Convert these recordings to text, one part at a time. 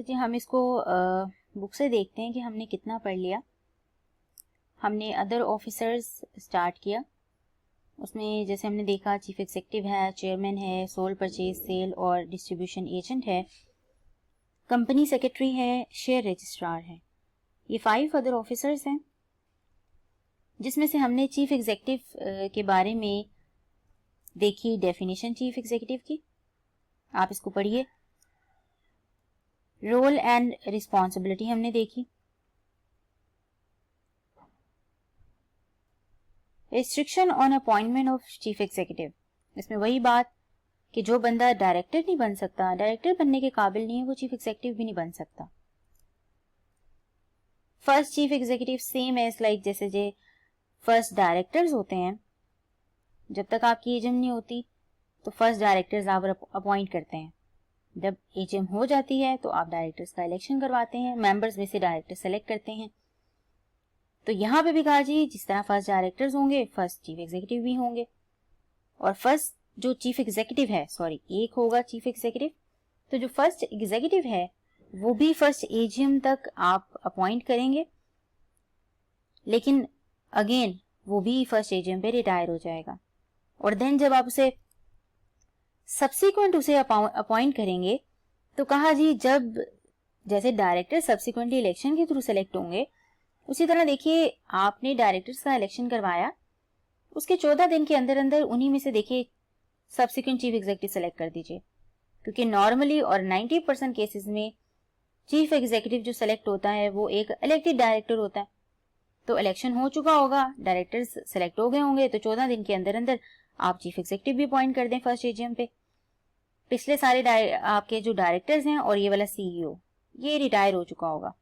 जी हम इसको बुक से देखते हैं कि हमने कितना पढ़ लिया। हमने अदर ऑफिसर्स स्टार्ट किया, उसमें जैसे हमने देखा चीफ एग्जीक्यूटिव है, चेयरमैन है, सोल परचेज सेल और डिस्ट्रीब्यूशन एजेंट है, कंपनी सेक्रेटरी है, शेयर रजिस्ट्रार है। ये 5 अदर ऑफिसर्स हैं, जिसमें से हमने चीफ एग्जीक्यूटिव के बारे में देखी डेफिनेशन चीफ एग्जीक्यूटिव की। आप इसको पढ़िए। रोल एंड रिस्पॉन्सिबिलिटी हमने देखी। Restriction on appointment of chief executive, इसमें वही बात कि जो बंदा डायरेक्टर नहीं बन सकता, डायरेक्टर बनने के काबिल नहीं है, वो चीफ एग्जीक्यूटिव भी नहीं बन सकता। First chief executive same as like जैसे जे फर्स्ट डायरेक्टर्स होते हैं, जब तक आपकी एजेम नहीं होती तो फर्स्ट डायरेक्टर्स आप अपॉइंट करते हैं। जब एजेम हो जाती है तो आप डायरेक्टर्स का इलेक्शन करवाते हैं, मेंबर्स में से डायरेक्टर सेलेक्ट करते हैं। तो यहां पे भी कहा जी जिस तरह फर्स्ट डायरेक्टर्स होंगे फर्स्ट चीफ एग्जीक्यूटिव भी होंगे, और फर्स्ट जो चीफ एग्जीक्यूटिव है, सॉरी एक होगा चीफ एग्जीक्यूटिव, तो जो फर्स्ट एग्जीक्यूटिव है वो भी फर्स्ट एजीएम तक आप अपॉइंट करेंगे, लेकिन अगेन वो भी फर्स्ट एजीएम पे रिटायर हो जाएगा। और देन जब आप उसे सब्सिक्वेंट उसे अपॉइंट करेंगे तो कहा जी जब जैसे डायरेक्टर सब्सिक्वेंटली इलेक्शन के थ्रू सेलेक्ट होंगे, उसी तरह देखिए आपने डायरेक्टर्स का इलेक्शन करवाया, उसके 14 दिन के अंदर अंदर उन्हीं में से देखिए सब्सिक्वेंट चीफ एग्जीक्यूटिव सेलेक्ट कर दीजिए, क्योंकि नॉर्मली और 90% केसेस में चीफ एग्जीक्यूटिव जो सेलेक्ट होता है वो एक इलेक्टेड डायरेक्टर होता है। तो इलेक्शन हो चुका होगा, डायरेक्टर्स सेलेक्ट हो गए होंगे, तो 14 दिन के अंदर अंदर आप चीफ एग्जीक्यूटिव भी अपॉइंट कर दें फर्स्ट एजीएम पे। पिछले सारे आपके जो डायरेक्टर्स हैं और ये वाला सीईओ ये रिटायर हो चुका होगा।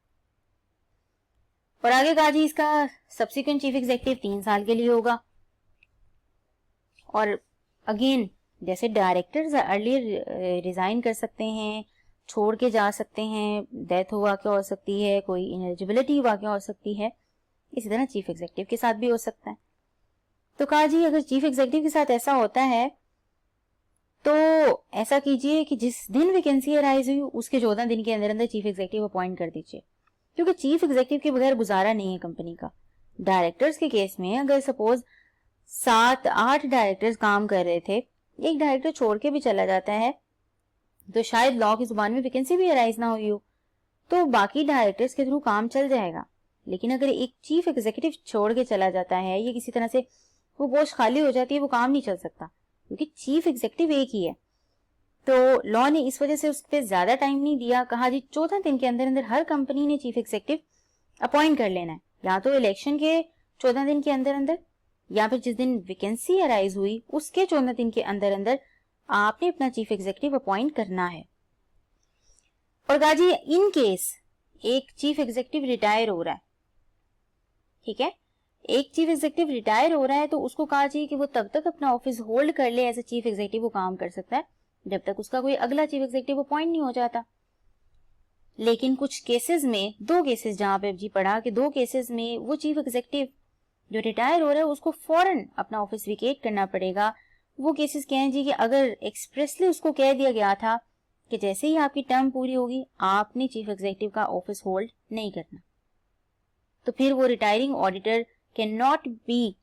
और आगे कहा जी इसका सब्सिक्वेंट चीफ एग्जीक्यूटिव 3 साल के लिए होगा। और अगेन जैसे डायरेक्टर्स अर्लियर रिजाइन कर सकते हैं, छोड़ के जा सकते हैं, डेथ हुआ क्या हो सकती है, कोई इनएलिजिबिलिटी हुआ क्या हो सकती है, इसी तरह चीफ एग्जीक्यूटिव के साथ भी हो सकता है। तो कहा जी अगर चीफ एग्जीक्यूटिव के साथ ऐसा होता है तो ऐसा कीजिए कि जिस दिन वैकेंसी अराइज हुई उसके 14 दिन के अंदर अंदर चीफ एग्जीक्यूटिव अपॉइंट कर दीजिए, क्योंकि चीफ एग्जीक्यूटिव के बगैर गुजारा नहीं है कंपनी का। डायरेक्टर्स के केस में अगर सपोज 7-8 डायरेक्टर्स काम कर रहे थे, एक डायरेक्टर छोड़ के भी चला जाता है तो शायद लॉ की जुबान में वैकेंसी भी अराइज ना हुई हो, तो बाकी डायरेक्टर्स के थ्रू काम चल जाएगा। लेकिन अगर एक चीफ एग्जीक्यूटिव छोड़ के चला जाता है या किसी तरह से वो पोस्ट खाली हो जाती है, वो काम नहीं चल सकता, क्योंकि चीफ एग्जीक्यूटिव एक ही है। तो लॉ ने इस वजह से उस पर ज्यादा टाइम नहीं दिया, कहा जी 14 दिन के अंदर अंदर हर कंपनी ने चीफ एग्जीक्यूटिव अपॉइंट कर लेना है, या तो इलेक्शन के 14 दिन के अंदर अंदर या फिर जिस दिन वैकेंसी अराइज हुई उसके 14 दिन के अंदर अंदर आपने अपना चीफ एग्जीक्यूटिव अपॉइंट करना है। और कहा जी इन केस एक चीफ एग्जीक्यूटिव रिटायर हो रहा है, ठीक है, एक चीफ एग्जीक्यूटिव रिटायर हो रहा है तो उसको कहा जी कि वो तब तक अपना ऑफिस होल्ड कर ले, एज ए चीफ एग्जीक्यूटिव वो काम कर सकता है जब तक उसका कोई अगला चीफ एग्जीक्यूटिव अपॉइंट नहीं हो जाता। लेकिन कुछ केसेस में, 2 केसेस जहां पे जी पढ़ा कि 2 केसेस में वो चीफ एग्जीक्यूटिव जो रिटायर हो रहा है उसको फौरन अपना ऑफिस वेकेट करना पड़ेगा। वो केसेस क्या हैं जी कि अगर एक्सप्रेसली उसको कह दिया गया था कि जैसे ही आपकी टर्म पूरी होगी आपने चीफ एग्जीक्यूटिव का ऑफिस होल्ड नहीं करना, तो फिर वो retiring auditor can not be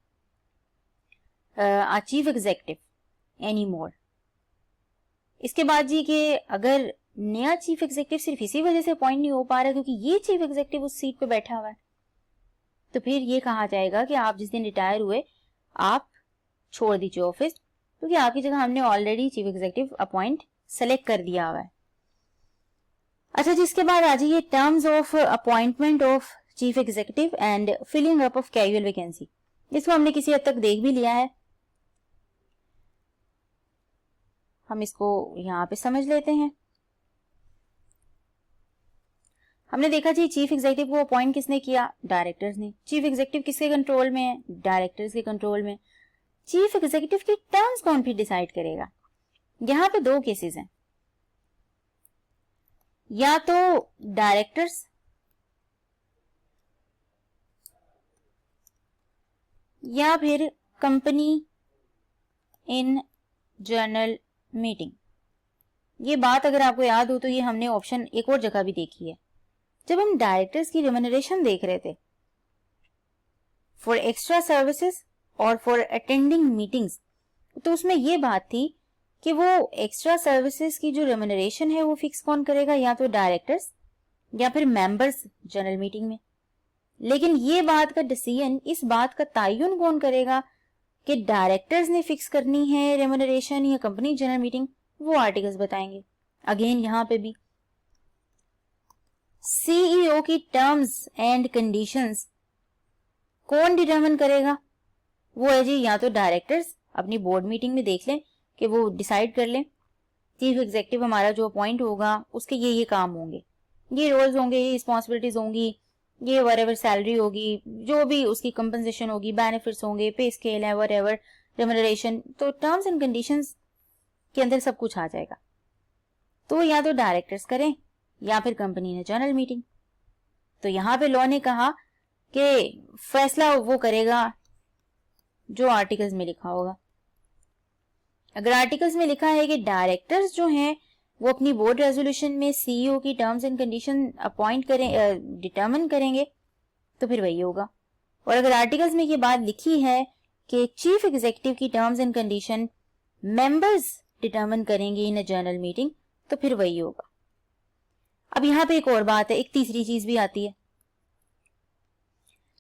a chief executive any more. इसके बाद जी कि अगर नया चीफ एग्जीक्यूटिव सिर्फ इसी वजह से अपॉइंट नहीं हो पा रहा क्योंकि ये चीफ एग्जीक्यूटिव उस सीट पे बैठा हुआ है, तो फिर ये कहा जाएगा कि आप जिस दिन रिटायर हुए आप छोड़ दीजिए ऑफिस, क्योंकि आपकी जगह हमने already chief executive appoint select कर दिया हुआ है। अच्छा जी इसके बाद आ जाइए terms of appointment of chief executive and filling up of casual vacancy. इसको हमने किसी हद तक देख भी लिया है, हम इसको यहां पे समझ लेते हैं। हमने देखा जी चीफ एग्जीक्यूटिव को अपॉइंट किसने किया, डायरेक्टर्स ने। चीफ एग्जीक्यूटिव किसके कंट्रोल में है, डायरेक्टर्स के कंट्रोल में। चीफ एग्जीक्यूटिव की टर्म्स कौन फिर डिसाइड करेगा, यहां पे 2 केसेस हैं, या तो डायरेक्टर्स या फिर कंपनी इन जनरल मीटिंग। ये बात अगर आपको याद हो तो ये हमने ऑप्शन एक और जगह भी देखी है, जब हम डायरेक्टर्स की रेम्यूनरेशन देख रहे थे फॉर एक्स्ट्रा सर्विसेज और फॉर अटेंडिंग मीटिंग्स, तो उसमें ये बात थी कि वो एक्स्ट्रा सर्विसेज की जो रेम्यूनरेशन है वो फिक्स कौन करेगा, या तो डायरेक्टर्स या फिर मेंबर्स जनरल मीटिंग में। लेकिन ये बात का डिसीजन, इस बात का तयन कौन करेगा कि डायरेक्टर्स ने फिक्स करनी है रेम्यूनरेशन या कंपनी जनरल मीटिंग, वो आर्टिकल्स बताएंगे। अगेन यहाँ पे भी सीईओ की टर्म्स एंड कंडीशंस कौन डिटरमिन करेगा, वो है जी या तो डायरेक्टर्स अपनी बोर्ड मीटिंग में देख लें कि वो डिसाइड कर लें चीफ एग्जीक्यूटिव हमारा जो अपॉइंट होगा उसके ये काम होंगे, ये रोल्स होंगे, ये रिस्पॉन्सिबिलिटीज होंगी, ये वरेवर सैलरी होगी, जो भी उसकी कंपनसेशन होगी, बेनिफिट्स होंगे, पे स्केल है, वरेवर रेम्यूनरेशन, तो टर्म्स एंड कंडीशंस के अंदर सब कुछ आ जाएगा। तो या तो डायरेक्टर्स करें या फिर कंपनी ने जनरल मीटिंग। तो यहां पे लॉ ने कहा कि फैसला वो करेगा जो आर्टिकल्स में लिखा होगा। अगर आर्टिकल्स में लिखा है कि डायरेक्टर्स जो हैं वो अपनी बोर्ड रेजोल्यूशन में सीईओ की टर्म्स एंड कंडीशन अपॉइंट करें, डिटरमिन करेंगे, तो फिर वही होगा। और अगर आर्टिकल्स में ये बात लिखी है कि चीफ एग्जीक्यूटिव की terms and condition members determine करेंगे इन अ जनरल मीटिंग, तो फिर वही होगा। अब यहां पे एक और बात है, एक तीसरी चीज भी आती है।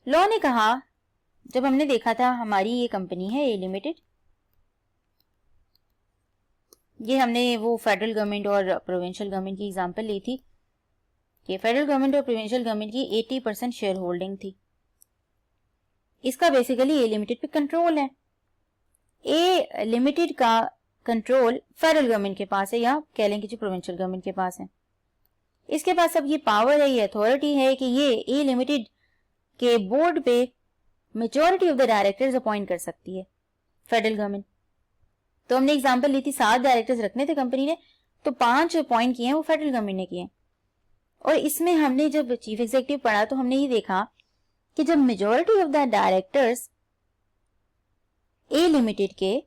लॉ ने कहा, जब हमने देखा था हमारी ये कंपनी है ए लिमिटेड, ये हमने वो फेडरल गवर्नमेंट और प्रोविंशियल गवर्नमेंट की एग्जांपल ली थी कि फेडरल गवर्नमेंट और प्रोविंशियल गवर्नमेंट की 80% शेयर होल्डिंग थी। इसका बेसिकली ए लिमिटेड पे कंट्रोल है। ए लिमिटेड का कंट्रोल फेडरल गवर्नमेंट के पास है, या कह लें कि जो प्रोविंशियल गवर्नमेंट के पास है। इसके पास अब ये पावर है, ये अथॉरिटी है कि ये ए लिमिटेड के बोर्ड पे majority of the directors appoint कर सकती है फेडरल गवर्नमेंट। तो हमने एग्जांपल ली थी 7 डायरेक्टर्स रखने थे कंपनी ने, तो 5 अपॉइंट किए हैं वो फेडरल गवर्नमेंट ने किए। और इसमें हमने जब चीफ एग्जीक्यूटिव पढ़ा तो हमने ये देखा कि जब majority of the directors A limited के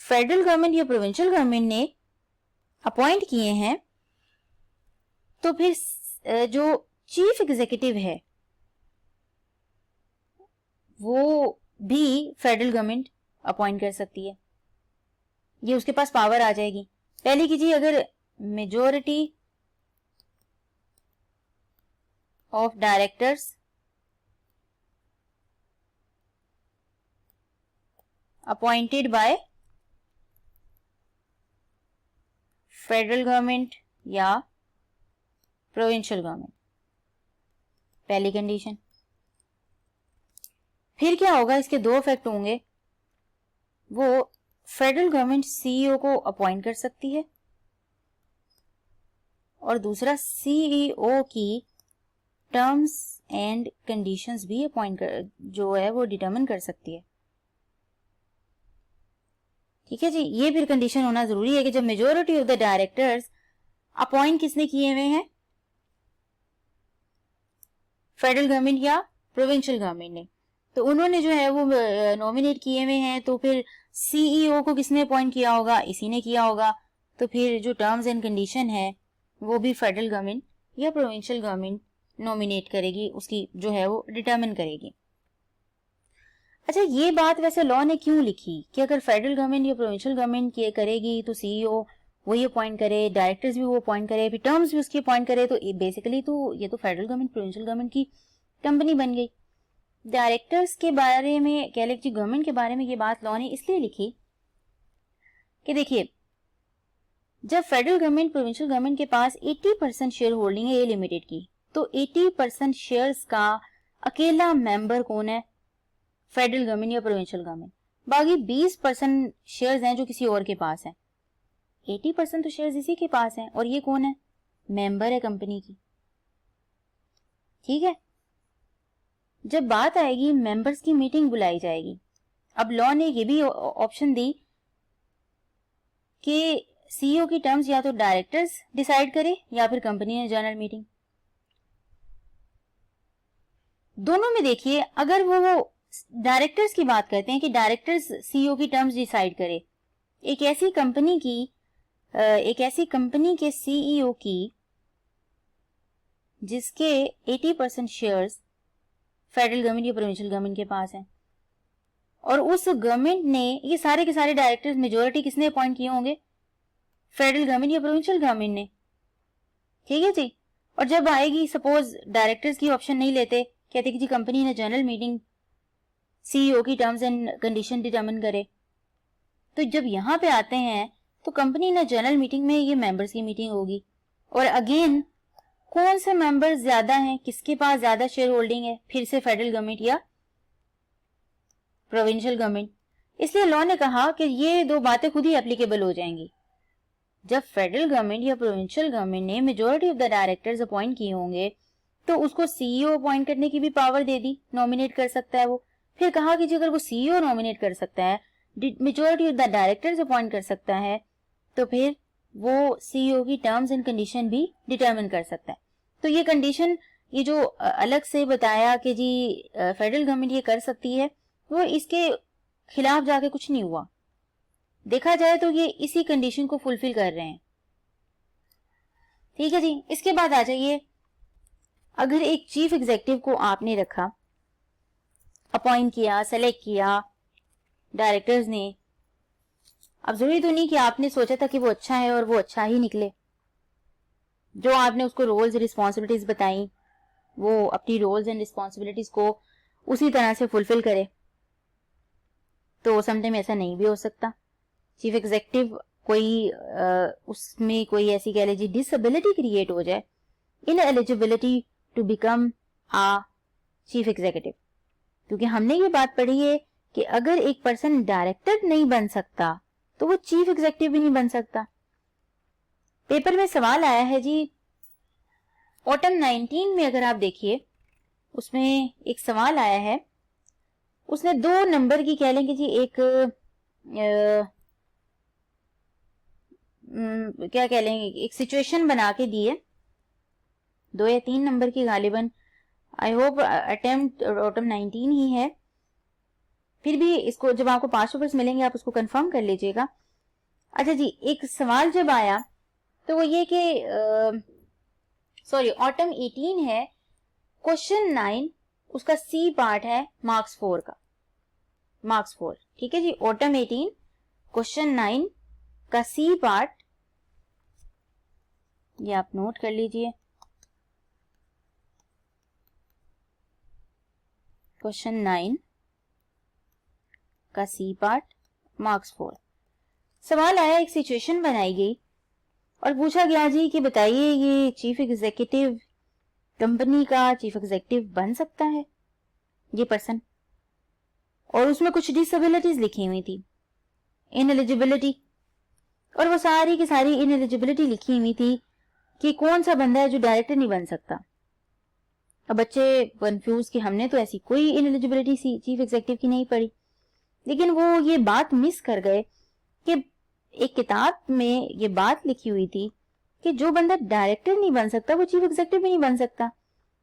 फेडरल गवर्नमेंट या प्रोविंशियल गवर्नमेंट ने अपॉइंट किए हैं, तो फिर जो चीफ एग्जीक्यूटिव है वो भी फेडरल गवर्नमेंट अपॉइंट कर सकती है, ये उसके पास पावर आ जाएगी। पहले कीजिए, अगर majority of directors appointed by federal government या प्रोविंशियल गवर्नमेंट, पहली कंडीशन। फिर क्या होगा, इसके 2 इफेक्ट होंगे। वो फेडरल गवर्नमेंट सीईओ को अपॉइंट कर सकती है, और दूसरा सीईओ की टर्म्स एंड कंडीशंस भी अपॉइंट कर, जो है वो डिटरमिन कर सकती है। ठीक है जी, ये फिर कंडीशन होना जरूरी है कि जब majority of the directors appoint किसने किए हुए हैं, फेडरल गवर्नमेंट या प्रोविंशियल गवर्नमेंट ने, तो उन्होंने जो है वो नॉमिनेट किए हुए हैं, तो फिर सीईओ को किसने अपॉइंट किया होगा, इसी ने किया होगा। तो फिर जो टर्म्स एंड कंडीशन है वो भी फेडरल गवर्नमेंट या प्रोविंशियल गवर्नमेंट नॉमिनेट करेगी, उसकी जो है वो डिटरमिन करेगी। अच्छा, ये बात वैसे लॉ ने क्यों लिखी कि अगर फेडरल गवर्नमेंट या प्रोविंशियल गवर्नमेंट ये करेगी तो सीईओ वही अपॉइंट करे, डायरेक्टर्स भी वो अपॉइंट करे, फिर टर्म्स भी उसकी अपॉइंट करे, तो बेसिकली तो ये तो फेडरल गवर्नमेंट प्रोविंशियल गवर्नमेंट की कंपनी बन गई। डायरेक्टर्स के बारे में, कह लीजिए गवर्नमेंट के बारे में ये बात लॉ ने इसलिए लिखी कि देखिए, जब फेडरल गवर्नमेंट प्रोविंशियल गवर्नमेंट के पास 80% शेयर होल्डिंग है ए लिमिटेड की, तो 80% शेयर्स का अकेला मेंबर कौन है, फेडरल गवर्नमेंट या प्रोविंशियल गवर्नमेंट। बाकी 20% शेयर्स हैं जो किसी और के पास हैं। 80% तो शेयर्स इसी के पास हैं, और ये कौन है, मेंबर है कंपनी की। ठीक है, जब बात आएगी मेंबर्स की मीटिंग बुलाई जाएगी। अब लॉ ने ये भी ऑप्शन दी कि सीईओ की टर्म्स या तो डायरेक्टर्स डिसाइड करे या फिर कंपनी ने जनरल मीटिंग। दोनों में देखिए, अगर वो डायरेक्टर्स की बात करते हैं कि डायरेक्टर्स सीईओ की टर्म्स डिसाइड करे, एक ऐसी कंपनी की एक ऐसी कंपनी के सीईओ की जिसके 80% शेयर्स फेडरल गवर्नमेंट या प्रोविंशियल गवर्नमेंट के पास हैं, और उस गवर्नमेंट ने ये सारे के सारे डायरेक्टर्स मेजोरिटी किसने अपॉइंट किए होंगे? फेडरल गवर्नमेंट या प्रोविंशियल गवर्नमेंट ने। ठीक है जी। और जब आएगी, सपोज डायरेक्टर्स की ऑप्शन नहीं लेते, कहते कि जी कंपनी ने जनरल मीटिंग सीईओ की टर्म्स एंड कंडीशन डिटर्मिन करे, तो जब यहां पे आते हैं तो कंपनी ने जनरल मीटिंग में ये मेंबर्स की मीटिंग होगी, और अगेन कौन से मेंबर्स ज्यादा हैं, किसके पास ज्यादा शेयर होल्डिंग है? फिर से फेडरल गवर्नमेंट या प्रोविंशियल गवर्नमेंट। इसलिए लॉ ने कहा कि ये दो बातें खुद ही एप्लीकेबल हो जाएंगी। जब फेडरल गवर्नमेंट या प्रोविंशियल गवर्नमेंट ने majority of the directors appoint किए होंगे तो उसको सीईओ अपॉइंट करने की भी पावर दे दी, नॉमिनेट कर सकता है वो। फिर कहा कि अगर वो सीईओ नॉमिनेट कर सकता है, majority of the directors appoint कर सकता है, तो फिर वो सीईओ की टर्म्स एंड कंडीशन भी डिटरमिन कर सकता है। तो ये कंडीशन, ये जो अलग से बताया कि जी फेडरल गवर्नमेंट ये कर सकती है, वो इसके खिलाफ जाके कुछ नहीं हुआ। देखा जाए तो ये इसी कंडीशन को फुलफिल कर रहे हैं। ठीक है जी। इसके बाद आ जाइए, अगर एक चीफ एग्जीक्यूटिव को आपने रखा, अपॉइंट किया, सेलेक्ट किया डायरेक्टर्स ने, अब जरूरी तो नहीं कि आपने सोचा था कि वो अच्छा है और वो अच्छा ही निकले। जो आपने उसको रोल्स रिस्पॉन्सिबिलिटीज बताई, वो अपनी रोल्स एंड रिस्पॉन्सिबिलिटीज को उसी तरह से फुलफिल करे, तो समटाइम ऐसा नहीं भी हो सकता। चीफ एग्जीक्यूटिव कोई उसमें कोई ऐसी कह लीजिए डिसेबिलिटी क्रिएट हो जाए, ineligibility to become a chief executive. क्योंकि हमने ये बात पढ़ी है कि अगर एक पर्सन डायरेक्टर नहीं बन सकता तो वो चीफ एग्जीक्यूटिव भी नहीं बन सकता। पेपर में सवाल आया है जी, ऑटम 19 में अगर आप देखिए, उसमें एक सवाल आया है, उसने 2 नंबर की कह लेंगे जी एक क्या कह लेंगे, एक सिचुएशन बना के दी है, 2 या 3 नंबर की गालिबन। आई होप अटेम्प्ट ऑटम 19 ही है। फिर भी इसको जब आपको 5 पेपर्स मिलेंगे आप उसको कंफर्म कर लीजिएगा। अच्छा जी, एक सवाल जब आया तो वो ये कि सॉरी ऑटम 18 है, क्वेश्चन 9 उसका सी पार्ट है मार्क्स 4 का, मार्क्स 4। ठीक है जी। ऑटम 18 क्वेश्चन 9 का सी पार्ट, ये आप नोट कर लीजिए, क्वेश्चन 9 का सी पार्ट मार्क्स 4। सवाल आया, एक सिचुएशन बनाई गई और पूछा गया जी कि बताइए ये चीफ एग्जीक्यूटिव, कंपनी का चीफ एग्जीक्यूटिव बन सकता है ये पर्सन, और उसमें कुछ डिसेबिलिटीज लिखी हुई थी, इनएलिजिबिलिटी, और वो सारी की सारी इनएलिजिबिलिटी लिखी हुई थी कि कौन सा बंदा है जो डायरेक्टर नहीं बन सकता। अब बच्चे कंफ्यूज कि हमने तो ऐसी कोई इनएलिजिबिलिटी चीफ एग्जीक्यूटिव की नहीं पढ़ी, लेकिन वो ये बात मिस कर गए कि एक किताब में ये बात लिखी हुई थी कि जो बंदा डायरेक्टर नहीं बन सकता वो चीफ एग्जीक्यूटिव भी नहीं बन सकता।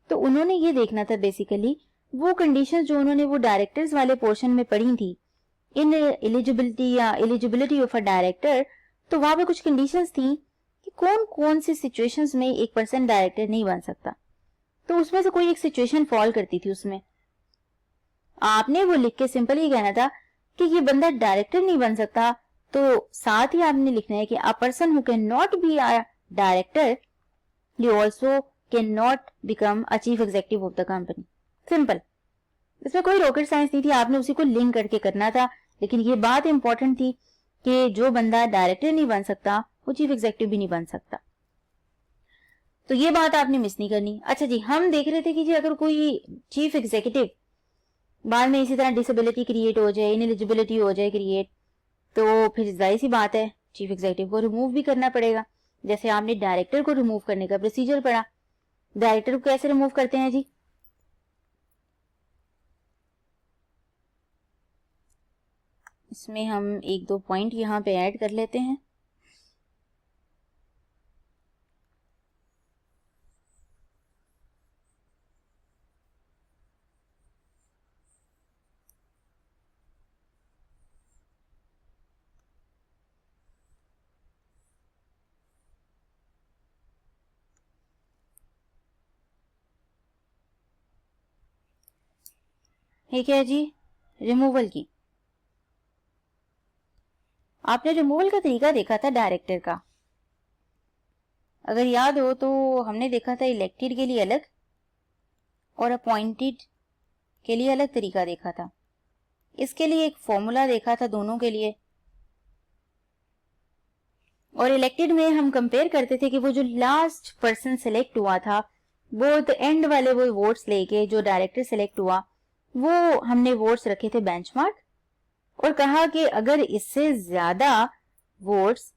तो उन्होंने ये देखना था बेसिकली वो कंडीशंस जो उन्होंने वो डायरेक्टर्स वाले पोर्शन में पढ़ी थी, इन एलिजिबिलिटी या एलिजिबिलिटी ऑफ अ डायरेक्टर, तो वहां पे कुछ कंडीशंस थी कि कौन कौन सी सिचुएशंस में एक पर्सन डायरेक्टर नहीं बन सकता। तो उसमें से कोई एक सिचुएशन फॉल करती थी उसमें। आपने वो लिख के सिंपल ही कहना था कि ये बंदा डायरेक्टर नहीं बन सकता, तो साथ ही आपने लिखना है कि a person who can not be a director you also can not become a chief executive of the company. Simple, इसमें कोई रॉकेट साइंस नहीं थी, आपने उसी को लिंक करके करना था। लेकिन ये बात इंपॉर्टेंट थी कि जो बंदा डायरेक्टर नहीं बन सकता वो चीफ एग्जीक्यूटिव भी नहीं बन सकता, तो ये बात आपने मिस नहीं करनी। अच्छा जी, हम देख रहे थे कि जी अगर कोई चीफ एग्जीक्यूटिव बाद में इसी तरह डिसेबिलिटी क्रिएट हो जाए, इनएलिजिबिलिटी हो जाए क्रिएट, तो फिर जाहिर सी बात है चीफ एग्जीक्यूटिव को रिमूव भी करना पड़ेगा। जैसे आपने डायरेक्टर को रिमूव करने का प्रोसीजर पढ़ा, डायरेक्टर को कैसे रिमूव करते हैं जी, इसमें हम 1-2 पॉइंट यहाँ पे ऐड कर लेते हैं। ये क्या है जी, रिमूवल की। आपने रिमूवल का तरीका देखा था डायरेक्टर का, अगर याद हो तो हमने देखा था इलेक्टेड के लिए अलग और अपॉइंटेड के लिए अलग तरीका देखा था। इसके लिए एक फॉर्मूला देखा था दोनों के लिए, और इलेक्टेड में हम कंपेयर करते थे कि वो जो लास्ट पर्सन सिलेक्ट हुआ था वो द एंड वाले वो वोट्स लेके जो डायरेक्टर सिलेक्ट हुआ वो हमने वोट्स रखे थे बेंचमार्क, और कहा कि अगर इससे ज्यादा वोट्स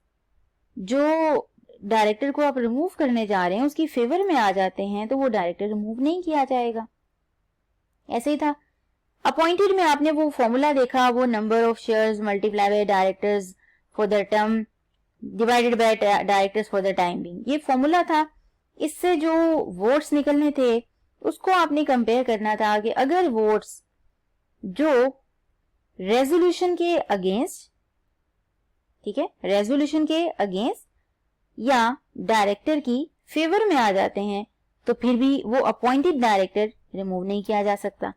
जो डायरेक्टर को आप रिमूव करने जा रहे हैं उसकी फेवर में आ जाते हैं तो वो डायरेक्टर रिमूव नहीं किया जाएगा। ऐसे ही था अपॉइंटेड में, आपने वो फॉर्मूला देखा, वो number of shares multiply by directors for the term divided by directors for the time being, ये फॉर्मूला था। इससे जो वोट्स निकलने थे उसको आपने कंपेयर करना था कि अगर वोट्स जो रेजोल्यूशन के अगेंस्ट, ठीक है, रेजोल्यूशन के अगेंस्ट या डायरेक्टर की फेवर में आ जाते हैं तो फिर भी वो अपॉइंटेड डायरेक्टर रिमूव नहीं किया जा सकता।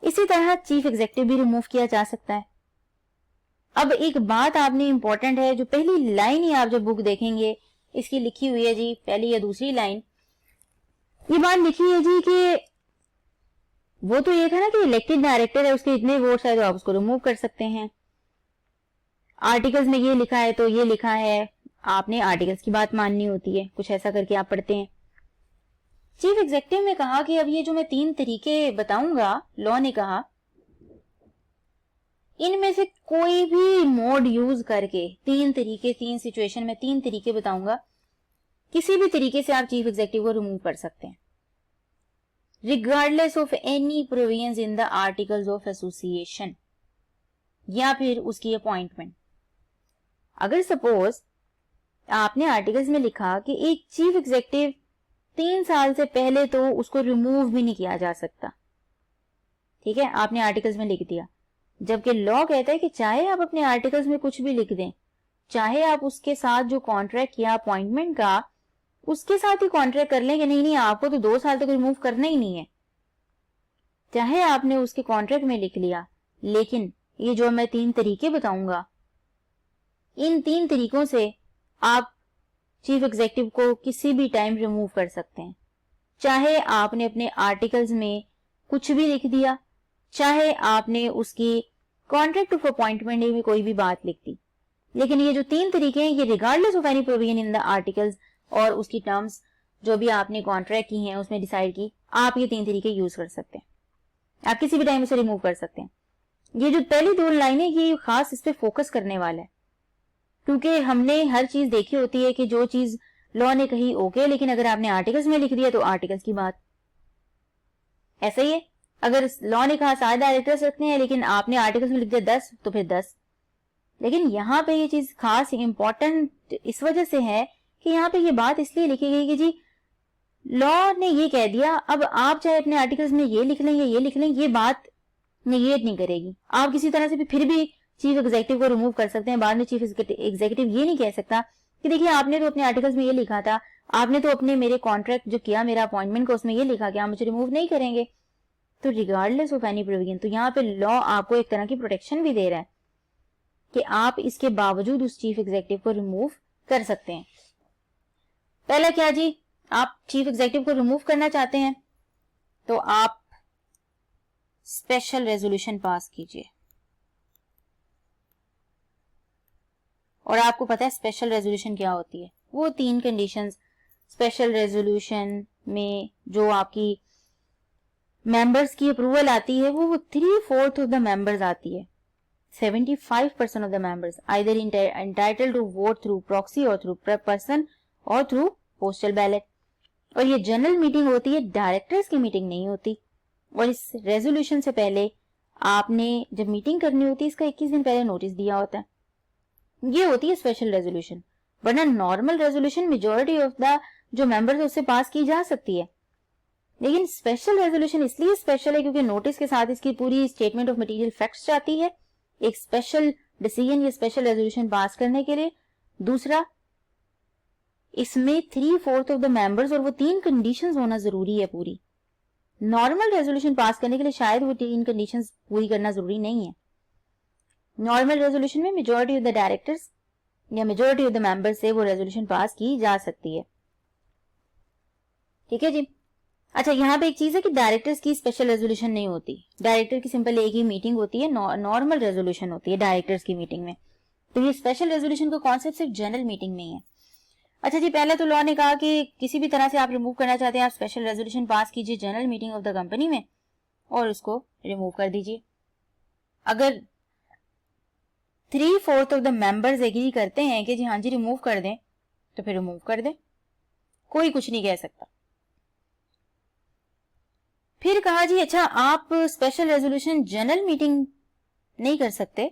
इसी तरह चीफ एग्जीक्यूटिव भी रिमूव किया जा सकता है। अब एक बात आपने इंपॉर्टेंट है, जो पहली लाइन ही आप जब बुक देखेंगे इसकी लिखी हुई है जी, पहली या दूसरी लाइन, ये बात लिखी है जी कि वो तो ये था ना कि इलेक्टेड डायरेक्टर है, उसके इतने वोट्स है तो आप उसको रिमूव कर सकते हैं। आर्टिकल्स में ये लिखा है तो ये लिखा है, आपने आर्टिकल्स की बात माननी होती है, कुछ ऐसा करके आप पढ़ते हैं। चीफ एग्जीक्यूटिव ने कहा कि अब ये जो मैं 3 तरीके बताऊंगा, लॉ ने कहा इनमें से कोई भी मोड यूज करके 3 तरीके, 3 सिचुएशन में 3 तरीके बताऊंगा, किसी भी तरीके से आप चीफ एग्जीक्यूटिव को रिमूव कर सकते हैं regardless of any provisions in the articles of association या फिर उसकी अपॉइंटमेंट। अगर सपोज आपने आर्टिकल्स में लिखा कि एक चीफ एग्जीक्यूटिव 3 साल से पहले तो उसको रिमूव भी नहीं किया जा सकता, ठीक है, आपने आर्टिकल्स में लिख दिया, जबकि लॉ कहता है कि चाहे आप अपने आर्टिकल्स में कुछ भी लिख दें, चाहे आप उसके साथ जो कॉन्ट्रैक्ट किया अपॉइंटमेंट का उसके साथ ही कॉन्ट्रैक्ट कर लें कि नहीं नहीं आपको तो 2 साल तक रिमूव करना ही नहीं है, चाहे आपने उसके कॉन्ट्रैक्ट में लिख लिया, लेकिन ये जो मैं 3 तरीके बताऊंगा, इन 3 तरीकों से आप चीफ एग्जीक्यूटिव को किसी भी टाइम रिमूव कर सकते हैं। चाहे आपने अपने आर्टिकल्स में कुछ भी लिख दिया, चाहे आपने उसकी कॉन्ट्रैक्ट ऑफ अपॉइंटमेंट में कोई भी बात लिख दी, लेकिन ये जो 3 तरीके हैं ये regardless of any provision in the articles और उसकी टर्म्स जो भी आपने कॉन्ट्रैक्ट की हैं उसमें डिसाइड की, आप ये 3 तरीके यूज कर सकते हैं, आप किसी भी टाइम इसे रिमूव कर सकते हैं। ये जो पहली 2 लाइनें ये खास इस पे फोकस करने वाला है, क्योंकि हमने हर चीज देखी होती है कि जो चीज लॉ ने कही ओके, लेकिन अगर आपने आर्टिकल्स में लिख दिया तो आर्टिकल्स की बात। ऐसा ही है, अगर लॉ ने कहा 7 डायरेक्टर्स रखने हैं लेकिन आपने आर्टिकल्स में लिख दिया 10 तो फिर 10। लेकिन यहाँ पे ये चीज खास इंपॉर्टेंट इस वजह से है कि यहाँ पे ये बात इसलिए लिखी गई कि जी लॉ ने ये कह दिया, अब आप चाहे अपने आर्टिकल्स में ये लिख लें या ये लिख लें, ये बात निगेट नहीं करेगी। आप किसी तरह से भी फिर भी चीफ एग्जीक्यूटिव को रिमूव कर सकते हैं। बाद में चीफ एग्जीक्यूटिव ये नहीं कह सकता कि देखिए आपने तो अपने आर्टिकल्स में ये लिखा था, आपने तो अपने मेरे कॉन्ट्रैक्ट जो किया मेरा अपॉइंटमेंट को उसमें ये लिखा कि आप मुझे रिमूव नहीं करेंगे, तो रिगार्डलेस ऑफ एनी प्रोविजन। तो यहाँ पे लॉ आपको एक तरह की प्रोटेक्शन भी दे रहा है कि आप इसके बावजूद उस चीफ एग्जीक्यूटिव को रिमूव कर सकते हैं। पहला क्या जी, आप चीफ एग्जीक्यूटिव को रिमूव करना चाहते हैं तो आप स्पेशल रेजोल्यूशन पास कीजिए, और आपको पता है स्पेशल रेजोल्यूशन क्या होती है, वो 3 कंडीशंस स्पेशल रेजोल्यूशन में जो आपकी मेंबर्स की अप्रूवल आती है वो 3/4 ऑफ द मेंबर्स आती है। 75% of the members either entitled to vote through proxy or through person or through postal ballot. और ये जनरल मीटिंग होती है, डायरेक्टर्स की मीटिंग नहीं होती। और इस रेजोल्यूशन से पहले आपने जब मीटिंग करनी होती है इसका 21 दिन पहले नोटिस दिया होता है, ये होती है स्पेशल रेजोल्यूशन। वरना normal resolution majority of the जो मेंबर्स उससे पास की जा सकती है, लेकिन स्पेशल रेजोल्यूशन इसलिए स्पेशल है क्योंकि नोटिस के साथ इसकी पूरी स्टेटमेंट ऑफ मटेरियल फैक्ट्स जाती है एक स्पेशल डिसीजन या स्पेशल रेजोल्यूशन पास करने के लिए। दूसरा, इसमें 3/4 ऑफ द मेंबर्स और वो 3 कंडीशंस होना जरूरी है पूरी, नॉर्मल रेजोल्यूशन पास करने के लिए शायद वो 3 कंडीशंस पूरी करना जरूरी नहीं है। नॉर्मल रेजोल्यूशन में मेजॉरिटी ऑफ द डायरेक्टर्स या मेजॉरिटी ऑफ द मेंबर्स से वो रेजोल्यूशन पास की जा सकती है। ठीक है जी। अच्छा, यहाँ पे एक चीज है कि डायरेक्टर्स की स्पेशल रेजोल्यूशन नहीं होती, डायरेक्टर की सिंपल एक ही मीटिंग होती है, नॉर्मल रेजोल्यूशन होती है डायरेक्टर्स की मीटिंग में। तो ये स्पेशल रेजोल्यूशन का कॉन्सेप्ट सिर्फ जनरल मीटिंग में ही है। अच्छा जी, पहले तो लॉ ने कहा कि किसी भी तरह से आप रिमूव करना चाहते हैं, आप स्पेशल रेजोल्यूशन पास कीजिए general meeting of the company में और उसको रिमूव कर दीजिए। अगर 3/4 ऑफ द मेंबर्स एग्री करते हैं कि जी हाँ जी रिमूव कर दें, तो फिर रिमूव कर दें, कोई कुछ नहीं कह सकता। फिर कहा जी अच्छा, आप स्पेशल रेजोल्यूशन जनरल मीटिंग नहीं कर सकते,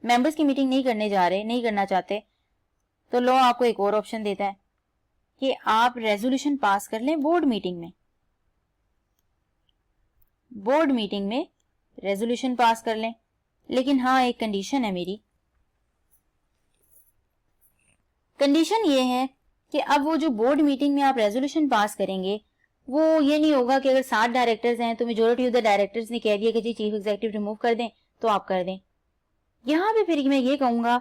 मेंबर्स की मीटिंग नहीं करने जा रहे, नहीं करना चाहते, तो लॉ आपको एक और ऑप्शन देता है कि आप रेजोल्यूशन पास कर लें बोर्ड मीटिंग में। बोर्ड मीटिंग में रेजोल्यूशन पास कर लें, लेकिन हाँ एक कंडीशन है मेरी। कंडीशन ये है कि अब वो जो बोर्ड मीटिंग में आप रेजोल्यूशन पास करेंगे वो ये नहीं होगा कि अगर 7 डायरेक्टर्स हैं तो मेजोरिटी ऑफ द डायरेक्टर्स ने कह दिया कि जी चीफ एग्जीक्यूटिव रिमूव कर दें तो आप कर दें। यहां पे फिर मैं ये कहूंगा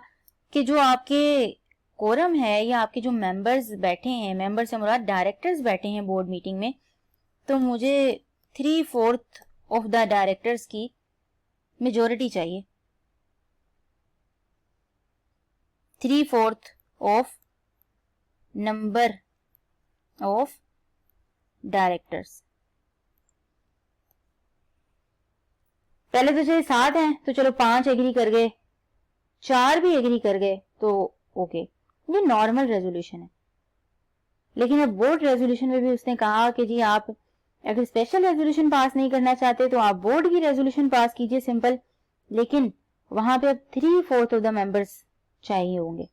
कि जो आपके कोरम है या आपके जो मेंबर्स बैठे हैं, मेंबर से मुराद डायरेक्टर्स बैठे हैं बोर्ड मीटिंग में, तो मुझे 3/4 ऑफ द डायरेक्टर्स की मेजोरिटी चाहिए, 3/4 ऑफ नंबर ऑफ डायरेक्टर्स। पहले तो चलिए 7 हैं तो चलो 5 एग्री कर गए, 4 भी एग्री कर गए तो ओके, ये नॉर्मल रेजोल्यूशन है। लेकिन अब बोर्ड रेजोल्यूशन में भी उसने कहा कि जी आप अगर स्पेशल रेजोल्यूशन पास नहीं करना चाहते तो आप बोर्ड की रेजोल्यूशन पास कीजिए सिंपल, लेकिन वहां पे अब 3/4 ऑफ द मेंबर्स चाहिए होंगे।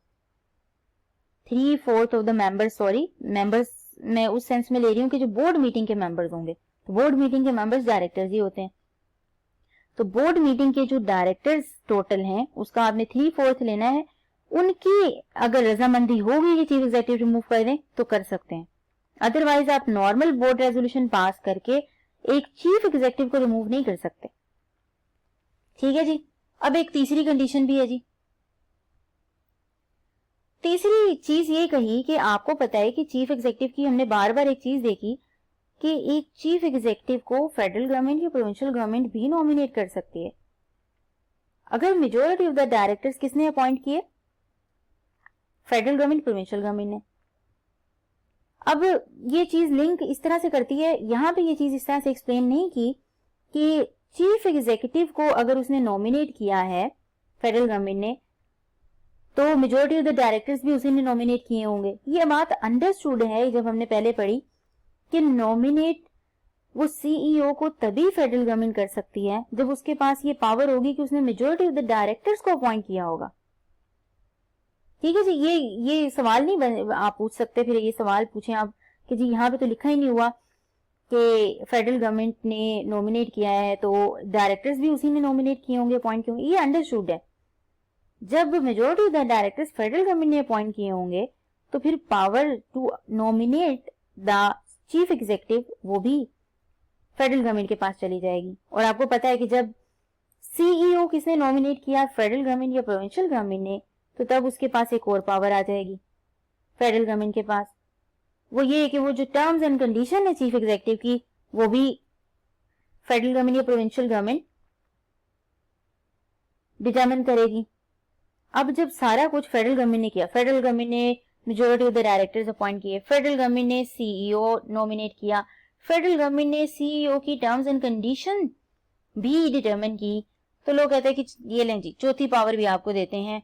3/4 of the members, sorry members मैं उस सेंस में ले रही हूँ कि जो बोर्ड मीटिंग के मेंबर्स होंगे, तो बोर्ड मीटिंग के मेंबर्स डायरेक्टर्स ही होते हैं, तो बोर्ड मीटिंग के जो डायरेक्टर्स टोटल हैं उसका आपने 3/4 लेना है। उनकी अगर रजामंदी होगी कि चीफ एग्जीक्यूटिव रिमूव कर दें तो कर सकते हैं, अदरवाइज आप नॉर्मल बोर्ड रेजोल्यूशन पास करके एक चीफ एग्जीक्यूटिव को रिमूव नहीं कर सकते। ठीक है जी। अब एक तीसरी कंडीशन भी है जी। तीसरी चीज ये कही कि आपको पता है कि चीफ एग्जीक्यूटिव की हमने बार बार एक चीज देखी कि एक चीफ एग्जीक्यूटिव को फेडरल गवर्नमेंट या प्रोविंशियल गवर्नमेंट भी नॉमिनेट कर सकती है। अगर मेजोरिटी ऑफ द डायरेक्टर्स किसने अपॉइंट किए, फेडरल गवर्नमेंट, प्रोविंशियल गवर्नमेंट ने। अब ये चीज लिंक इस तरह से करती है, यहां पे ये चीज इस तरह से एक्सप्लेन नहीं की कि चीफ एग्जीक्यूटिव को अगर उसने नॉमिनेट किया है फेडरल गवर्नमेंट ने तो मेजोरिटी ऑफ द डायरेक्टर्स भी उसी ने नॉमिनेट किए होंगे। ये बात अंडरस्टूड है जब हमने पहले पढ़ी कि नॉमिनेट वो सीईओ को तभी फेडरल गवर्नमेंट कर सकती है जब उसके पास ये पावर होगी कि उसने मेजोरिटी ऑफ द डायरेक्टर्स को अपॉइंट किया होगा। ठीक है जी। ये सवाल नहीं आप पूछ सकते, फिर ये सवाल पूछें आप कि जी यहाँ पे तो लिखा ही नहीं हुआ कि फेडरल गवर्नमेंट ने नॉमिनेट किया है तो डायरेक्टर्स भी उसी ने नॉमिनेट किए होंगे, अपॉइंट किए होंगे। ये अंडरस्टूड है। जब majority of the directors federal government ने अपॉइंट किए होंगे तो फिर power to nominate the chief executive वो भी फेडरल गवर्नमेंट के पास चली जाएगी। और आपको पता है कि जब सीईओ किसने नॉमिनेट किया, फेडरल गवर्नमेंट या प्रोविंशियल गवर्नमेंट ने, तो तब उसके पास एक और पावर आ जाएगी फेडरल गवर्नमेंट के पास। वो ये है कि वो जो टर्म्स एंड कंडीशन है चीफ एग्जीक्यूटिव की वो भी फेडरल गवर्नमेंट या प्रोविंशियल गवर्नमेंट डिटरमिन करेगी। अब जब सारा कुछ फेडरल गवर्नमेंट ने किया, फेडरल गवर्नमेंट ने majority of the directors appoint किए, फेडरल गवर्नमेंट ने सीईओ नॉमिनेट किया, फेडरल गवर्नमेंट ने सीईओ की टर्म्स एंड कंडीशन भी डिटरमिन की, तो लोग कहते हैं कि ये लें जी चौथी पावर भी आपको देते हैं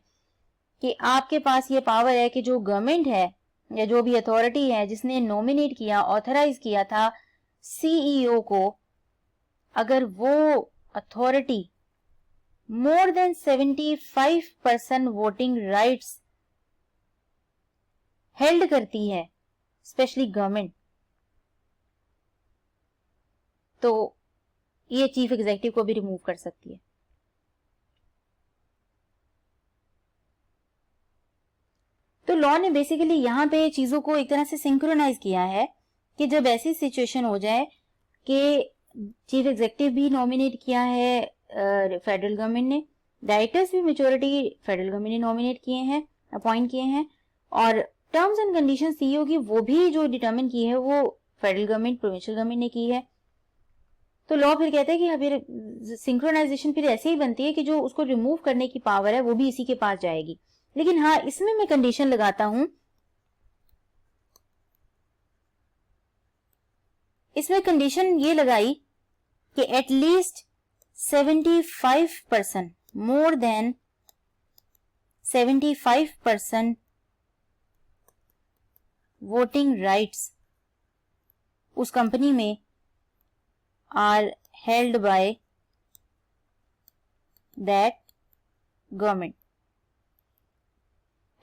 कि आपके पास ये पावर है कि जो गवर्नमेंट है या जो भी अथॉरिटी है जिसने नॉमिनेट किया, ऑथराइज किया था सीईओ को, अगर वो अथॉरिटी मोर देन 75% वोटिंग राइट्स हेल्ड करती है, स्पेशली गवर्नमेंट, तो ये चीफ एग्जीक्यूटिव को भी रिमूव कर सकती है। तो लॉ ने बेसिकली यहां पे चीजों को एक तरह से सिंक्रोनाइज किया है कि जब ऐसी सिचुएशन हो जाए कि चीफ एग्जीक्यूटिव भी नॉमिनेट किया है फेडरल गवर्नमेंट ने, डायरेक्टर्स भी मेजोरिटी फेडरल गवर्नमेंट ने नॉमिनेट किए हैं, अपॉइंट किए हैं, और टर्म्स एंड कंडीशन सीईओ की वो भी जो डिटरमिन की है वो फेडरल गवर्नमेंट प्रोविंशियल गवर्नमेंट ने की है। तो लॉ फिर कहता है कि फिर सिंक्रोनाइजेशन फिर ऐसे ही बनती है कि जो उसको रिमूव करने की पावर है वो भी इसी के पास जाएगी। लेकिन हाँ, इसमें मैं कंडीशन लगाता हूं, इसमें कंडीशन ये लगाई कि at least 75%, more than 75% voting rights उस कंपनी में are held by that government.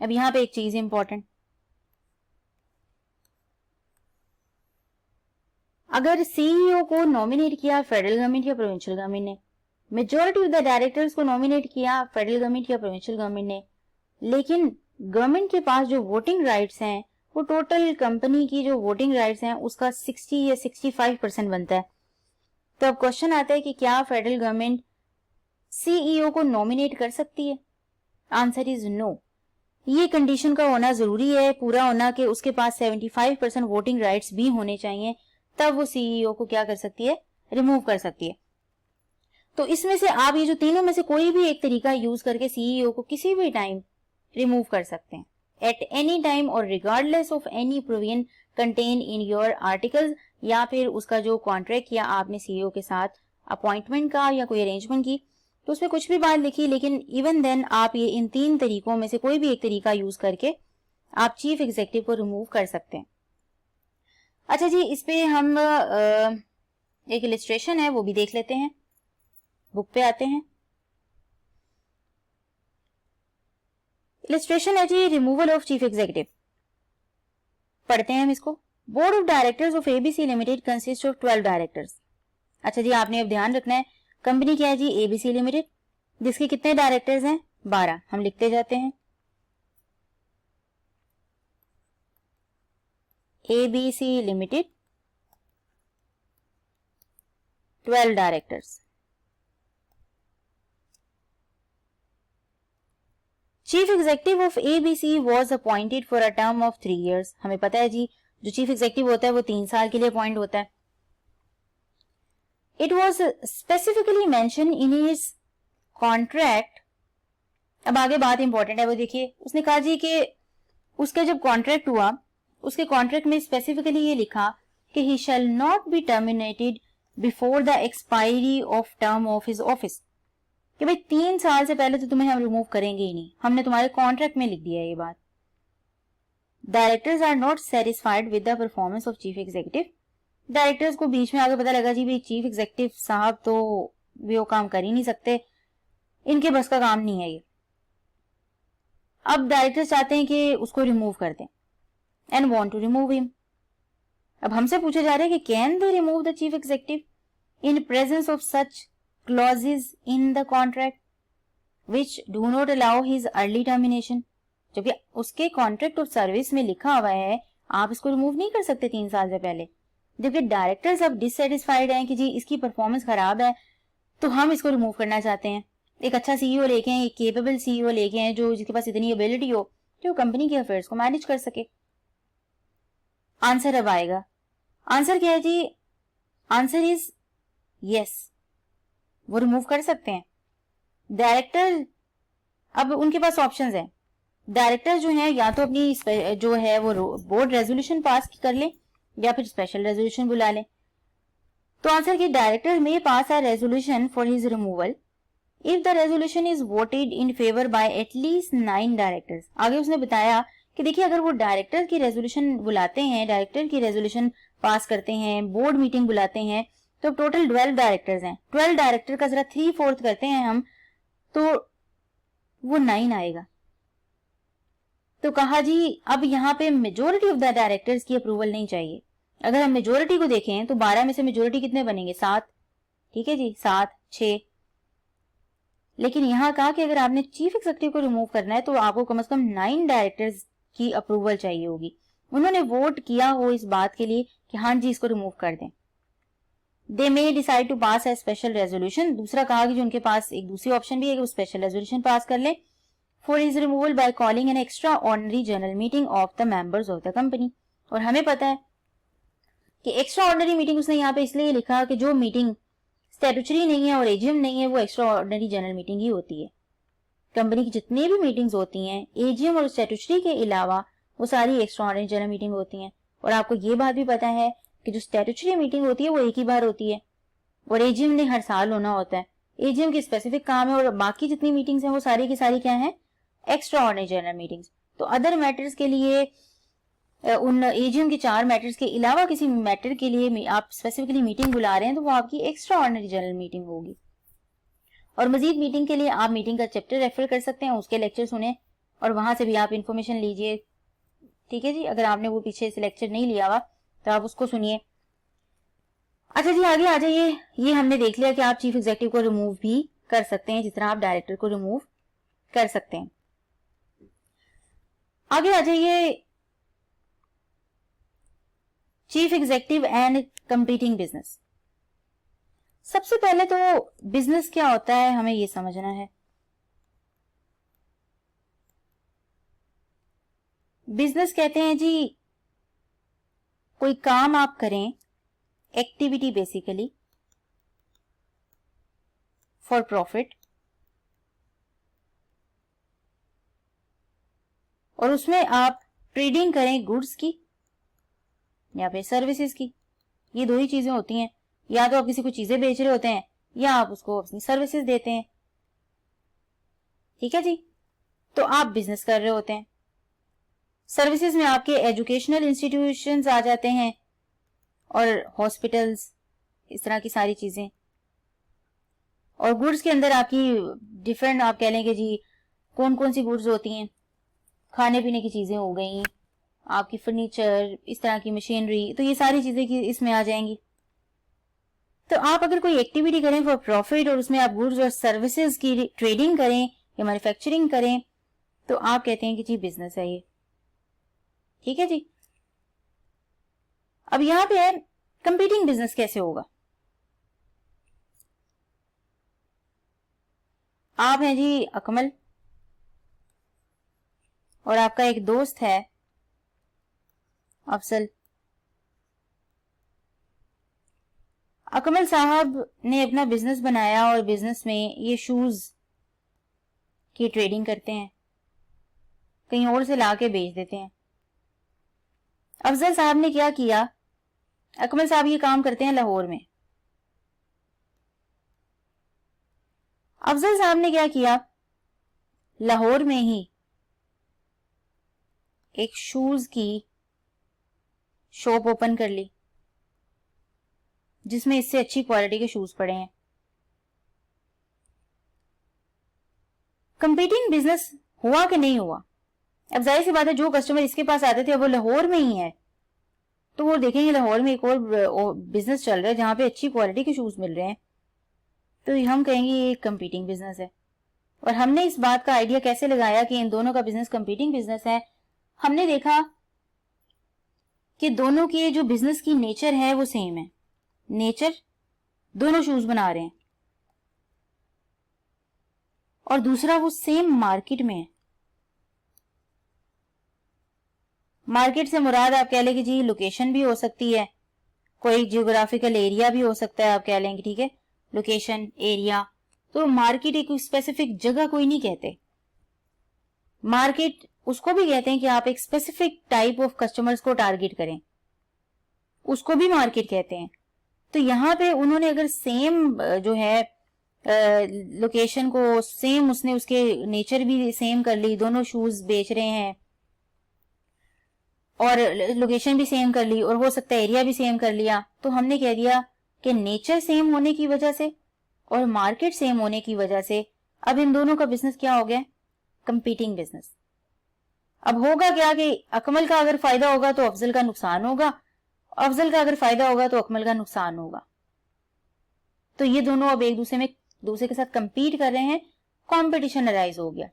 अब यहां पे एक चीज इंपॉर्टेंट, अगर सीईओ को नॉमिनेट किया फेडरल गवर्नमेंट या प्रोविंशियल गवर्नमेंट ने, मेजॉरिटी ऑफ द डायरेक्टर्स को नॉमिनेट किया फेडरल गवर्नमेंट या प्रोविंशियल गवर्नमेंट ने, लेकिन गवर्नमेंट के पास जो वोटिंग राइट्स हैं वो टोटल कंपनी की जो वोटिंग राइट्स हैं उसका 60 या 65% बनता है। तो अब क्वेश्चन आता है कि क्या फेडरल गवर्नमेंट सीईओ को नॉमिनेट कर सकती है? Answer is no. ये कंडीशन का होना जरूरी है, पूरा होना, कि उसके पास 75% वोटिंग राइट्स भी होने चाहिए, तब वो सीईओ को क्या कर सकती है? रिमूव कर सकती है। तो इसमें से आप ये जो तीनों में से कोई भी एक तरीका यूज करके सीईओ को किसी भी टाइम रिमूव कर सकते हैं, एट एनी टाइम और regardless of any provision contain in your articles, या फिर उसका जो कॉन्ट्रैक्ट किया आपने सीईओ के साथ अपॉइंटमेंट का या कोई अरेंजमेंट की, तो उसमें कुछ भी बात लिखी, लेकिन इवन देन आप ये इन तीन तरीकों में से कोई भी एक तरीका यूज करके आप चीफ एग्जीक्यूटिव को रिमूव कर सकते हैं। अच्छा जी, इस पे हम एक इलिस्ट्रेशन है वो भी देख लेते हैं। बुक पे आते हैं, इलिस्ट्रेशन है जी रिमूवल ऑफ चीफ एग्जीक्यूटिव। पढ़ते हैं हम इसको। Board of directors of ABC limited consist of 12 directors. अच्छा जी, आपने अब ध्यान रखना है, कंपनी क्या है जी? एबीसी लिमिटेड, जिसके कितने डायरेक्टर्स हैं? 12। हम लिखते जाते हैं, ABC limited 12 directors. Chief executive of ABC was appointed for a term of 3 years। हमें पता है जी, जो चीफ एग्जीक्यूटिव होता है वो 3 साल के लिए अपॉइंट होता है। It was specifically mention in his contract. अब आगे बात इंपॉर्टेंट है, वो देखिए, उसने कहा जी कि उसका जब कॉन्ट्रैक्ट हुआ, उसके कॉन्ट्रैक्ट में स्पेसिफिकली ये लिखा कि he shall not be terminated before the expiry of term of his office, कि भाई 3 साल से पहले तो तुम्हें हम रिमूव करेंगे ही नहीं, हमने तुम्हारे कॉन्ट्रैक्ट में लिख दिया ये बात। Directors are not satisfied with the performance of chief executive. Directors को बीच में आगे पता लगा जी भाई चीफ एग्जीक्यूटिव साहब तो भी वो काम कर ही नहीं सकते, इनके बस का काम नहीं है ये। अब डायरेक्टर्स चाहते हैं कि उसको रिमूव कर दें, and want to remove him. अब हमसे पूछा जा रहा है कि can they remove the chief executive in presence of such clauses in the contract which do not allow his early termination. जबकि उसके कॉन्ट्रैक्ट ऑफ सर्विस में लिखा हुआ है आप इसको रिमूव नहीं कर सकते 3 साल से पहले। जबकि डायरेक्टर्स अब डिससेटिस्फाइड हैं कि जी इसकी परफॉर्मेंस खराब है तो हम इसको रिमूव करना चाहते हैं। एक अच्छा सीईओ लेके हैं, एक केपेबल सीईओ लेके हैं, जो जिसके पास इतनी एबिलिटी हो जो कंपनी के अफेयर्स को मैनेज कर सके। आंसर अब आएगा। आंसर क्या है जी? आंसर इज यस, वो रिमूव कर सकते हैं। डायरेक्टर, अब उनके पास ऑप्शंस हैं। डायरेक्टर जो है या तो अपनी जो है वो बोर्ड रेजोल्यूशन पास कर ले या फिर स्पेशल रेजोल्यूशन बुला ले। तो आंसर की डायरेक्टर में pass a resolution for his removal if the resolution is voted in favour by at least 9 directors. आगे उसने बताया कि देखिए अगर वो डायरेक्टर की रेजोल्यूशन बुलाते हैं, डायरेक्टर की रेजोल्यूशन पास करते हैं, बोर्ड मीटिंग बुलाते हैं, तो टोटल 12 डायरेक्टर्स हैं। 12 डायरेक्टर का जरा 3/4 करते हैं हम, तो वो 9 आएगा। तो कहा जी अब यहाँ पे मेजोरिटी ऑफ द डायरेक्टर्स की अप्रूवल नहीं चाहिए। अगर हम मेजोरिटी को देखें तो 12 में से मेजोरिटी कितने बनेंगे? 7। ठीक है जी, 7, 6। लेकिन यहाँ कहा कि अगर आपने चीफ एग्जीक्यूटिव को रिमूव करना है तो आपको कम से कम 9 डायरेक्टर्स की अप्रूवल चाहिए होगी, उन्होंने वोट किया हो इस बात के लिए कि हाँ जी इसको रिमूव कर दें। They may decide to pass a special resolution, दूसरा कहा कि जो उनके पास एक दूसरी ऑप्शन भी है कि वो स्पेशल रेजोल्यूशन पास कर ले for his removal by calling an extra ordinary general meeting of the members of the company. और हमें पता है कि एक्स्ट्रा ऑर्डिनरी मीटिंग उसने यहाँ पे इसलिए लिखा कि जो मीटिंग स्टैट्यूटरी नहीं है और एजीएम नहीं है वो एक्स्ट्रा ऑर्डिनरी जनरल मीटिंग ही होती है। कंपनी की जितनी भी मीटिंग्स होती हैं एजीएम और स्टैट्यूटरी के अलावा वो सारी एक्स्ट्रा ऑर्डिनरी जनरल मीटिंग होती हैं। और आपको ये बात भी पता है कि जो स्टैट्यूटरी मीटिंग होती है वो एक ही बार होती है और एजीएम ने हर साल होना होता है। एजीएम की स्पेसिफिक काम है और बाकी जितनी मीटिंग्स हैं वो सारी की सारी क्या है, एक्स्ट्रा ऑर्डिनरी जनरल मीटिंग्स। तो अदर मैटर्स के लिए उन एजीएम के 4 मैटर्स के अलावा किसी मैटर के लिए आप स्पेसिफिकली मीटिंग बुला रहे हैं तो वो आपकी एक्स्ट्रा ऑर्डिनरी जनरल मीटिंग होगी। और मजीद मीटिंग के लिए आप मीटिंग का चैप्टर रेफर कर सकते हैं, उसके लेक्चर सुने और वहां से भी आप इंफॉर्मेशन लीजिए। ठीक है जी, अगर आपने वो पीछे से लेक्चर नहीं लिया हुआ तो आप उसको सुनिए। अच्छा जी, आगे आ जाइए। ये हमने देख लिया कि आप चीफ एग्जीक्यूटिव को रिमूव भी कर सकते हैं जिस तरह आप डायरेक्टर को रिमूव कर सकते हैं। आगे आ जाइए, chief executive and competing business. सबसे पहले तो बिजनेस क्या होता है हमें ये समझना है। बिजनेस कहते हैं जी कोई काम आप करें, एक्टिविटी बेसिकली फॉर प्रॉफिट, और उसमें आप ट्रेडिंग करें गुड्स की या फिर सर्विसेज की। ये दो ही चीजें होती हैं, या तो आप किसी को चीजें बेच रहे होते हैं या आप उसको अपनी सर्विसेज देते हैं। ठीक है जी, तो आप बिजनेस कर रहे होते हैं। सर्विसेज में आपके एजुकेशनल इंस्टीट्यूशंस आ जाते हैं और हॉस्पिटल्स, इस तरह की सारी चीजें। और गुड्स के अंदर आपकी डिफरेंट, आप कह लेंगे जी कौन कौन सी गुड्स होती हैं, खाने पीने की चीजें हो गई, आपकी फर्नीचर, इस तरह की मशीनरी, तो ये सारी चीजें इसमें आ जाएंगी। तो आप अगर कोई एक्टिविटी करें फॉर प्रॉफिट और उसमें आप गुड्स और सर्विसेज की ट्रेडिंग करें या मैन्युफैक्चरिंग करें तो आप कहते हैं कि जी बिजनेस है ये। ठीक है जी, अब यहां पे है कंपीटिंग बिजनेस कैसे होगा। आप हैं जी अकमल और आपका एक दोस्त है अफजल। अकमल साहब ने अपना बिजनेस बनाया और बिजनेस में ये शूज की ट्रेडिंग करते हैं, कहीं और से लाके बेच देते हैं। अफजल साहब ने क्या किया, अकमल साहब ये काम करते हैं लाहौर में। अफजल साहब ने क्या किया, लाहौर में ही एक शूज की शॉप ओपन कर ली जिसमें इससे अच्छी क्वालिटी के शूज पड़े हैं। कंपीटिंग बिजनेस हुआ कि नहीं हुआ। अब जाहिर सी बात है जो कस्टमर इसके पास आते थे अब वो लाहौर में ही है, तो वो देखेंगे लाहौर में एक और बिजनेस चल रहा है जहां पे अच्छी क्वालिटी के शूज मिल रहे हैं, तो हम कहेंगे ये कंपीटिंग बिजनेस है। और हमने इस बात का आइडिया कैसे लगाया कि इन दोनों का बिजनेस कंपीटिंग बिजनेस है। हमने देखा कि दोनों के जो बिजनेस की नेचर है वो सेम है। नेचर, दोनों शूज बना रहे हैं, और दूसरा वो सेम मार्केट में है। मार्केट से मुराद आप कह लेंगे जी लोकेशन भी हो सकती है, कोई जियोग्राफिकल एरिया भी हो सकता है, आप कह लेंगे ठीक है लोकेशन एरिया। तो मार्केट एक स्पेसिफिक जगह कोई नहीं कहते, मार्केट उसको भी कहते हैं कि आप एक स्पेसिफिक टाइप ऑफ कस्टमर्स को टारगेट करें, उसको भी मार्केट कहते हैं। तो यहां पे उन्होंने अगर सेम जो है लोकेशन को सेम, उसने उसके नेचर भी सेम कर ली, दोनों शूज बेच रहे हैं और लोकेशन भी सेम कर ली और हो सकता है एरिया भी सेम कर लिया, तो हमने कह दिया कि नेचर सेम होने की वजह से और मार्केट सेम होने की वजह से अब इन दोनों का बिजनेस क्या हो गया, कंपीटिंग बिजनेस। अब होगा क्या कि अकमल का अगर फायदा होगा तो अफजल का नुकसान होगा, अफजल का अगर फायदा होगा तो अकमल का नुकसान होगा। तो ये दोनों अब एक दूसरे के साथ कंपीट कर रहे हैं, कंपटीशन अराइज हो गया।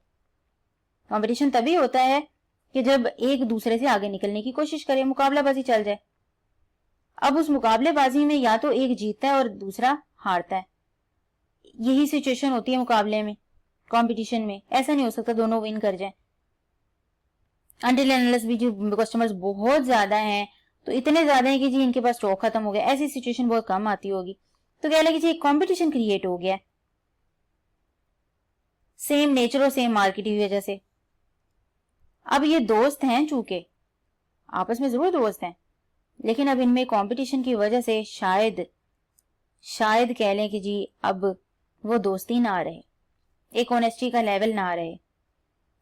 कंपटीशन तभी होता है कि जब एक दूसरे से आगे निकलने की कोशिश करे, मुकाबलाबाजी चल जाए। अब उस मुकाबलेबाजी में या तो एक जीतता है और दूसरा हारता है। यही सिचुएशन होती है मुकाबले में, कंपटीशन में। ऐसा नहीं हो सकता दोनों विन कर जाएं। अनटिल अनलेस भी जो कस्टमर्स बहुत ज्यादा हैं, तो इतने ज्यादा हैं कि जी इनके पास स्टॉक खत्म हो गया, ऐसी सिचुएशन बहुत कम आती होगी। तो क्या लगे जी एक कॉम्पिटिशन क्रिएट हो गया, सेम नेचर और सेम मार्केट की वजह से। अब ये दोस्त हैं, चूंकि आपस में जरूर दोस्त हैं, लेकिन अब इनमें कंपटीशन की वजह से शायद कह लें कि जी अब वो दोस्ती ना रहे, एक ऑनेस्टी का लेवल ना रहे।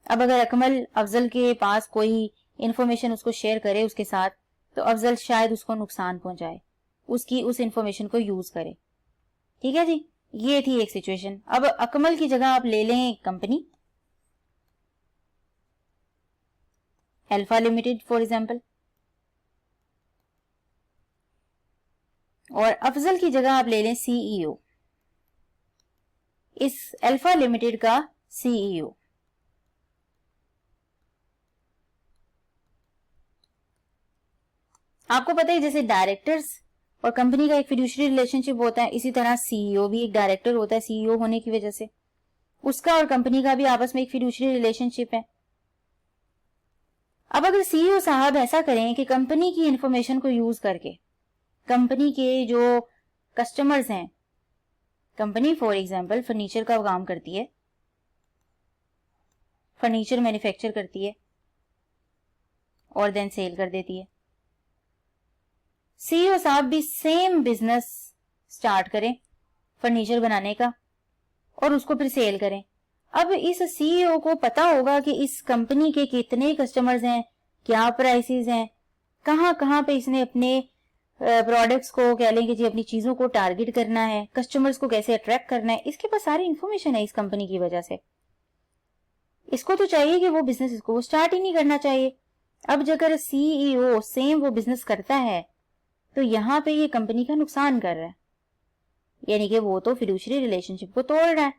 अब अगर अकमल अफजल के पास कोई इंफॉर्मेशन उसको शेयर करे उसके साथ, तो अफजल शायद उसको नुकसान पहुंचाए, उसकी उस इंफॉर्मेशन को यूज करे। ठीक है जी, ये थी एक सिचुएशन। अब अकमल की जगह आप ले लें company alpha limited for example, और अफजल की जगह आप ले लें सीईओ, इस अल्फा लिमिटेड का सीईओ। आपको पता है जैसे डायरेक्टर्स और कंपनी का एक फिड्यूशियरी रिलेशनशिप होता है, इसी तरह सीईओ भी एक डायरेक्टर होता है। सीईओ होने की वजह से उसका और कंपनी का भी आपस में एक फिड्यूशियरी रिलेशनशिप है। अब अगर सीईओ साहब ऐसा करें कि कंपनी की इंफॉर्मेशन को यूज करके कंपनी के जो कस्टमर्स हैं, कंपनी फॉर एग्जांपल फर्नीचर का काम करती है, फर्नीचर मैन्युफैक्चर करती है और देन सेल कर देती है। सीईओ साहब भी सेम बिजनेस स्टार्ट करें फर्नीचर बनाने का और उसको फिर सेल करें। अब इस सीईओ को पता होगा कि इस कंपनी के कितने कस्टमर्स हैं, क्या प्राइसेस हैं, कहां कहां पे इसने अपने प्रोडक्ट्स को कह लेंगे जी अपनी चीजों को टारगेट करना है, कस्टमर्स को कैसे अट्रैक्ट करना है। इसके पास सारी इंफॉर्मेशन है इस कंपनी की वजह से। इसको तो चाहिए कि वो बिजनेस इसको स्टार्ट ही नहीं करना चाहिए। अब अगर सीईओ सेम वो बिजनेस करता है तो यहां पे ये कंपनी का नुकसान कर रहा है, यानी कि वो तो फिड्यूशियरी रिलेशनशिप को तोड़ रहा है।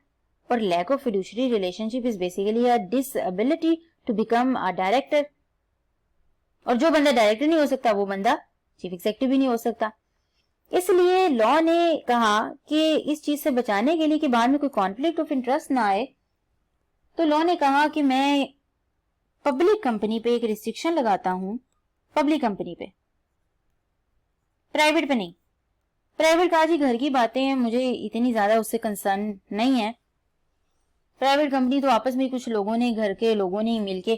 और lack of fiduciary relationship is basically a disability to become a director. और जो बंदा डायरेक्टर नहीं हो सकता वो बंदा चीफ एग्जीक्यूटिव भी नहीं हो सकता। इसलिए लॉ ने कहा कि इस चीज से बचाने के लिए कि बाद में कोई कॉन्फ्लिक्ट ऑफ इंटरेस्ट ना आए, तो लॉ ने कहा कि मैं पब्लिक कंपनी पे एक रिस्ट्रिक्शन लगाता हूं, पब्लिक कंपनी पे, प्राइवेट पे नहीं। प्राइवेट का जी घर की बातें हैं, मुझे इतनी ज्यादा उससे कंसर्न नहीं है। प्राइवेट कंपनी तो आपस में कुछ लोगों ने, घर के लोगों ने मिलके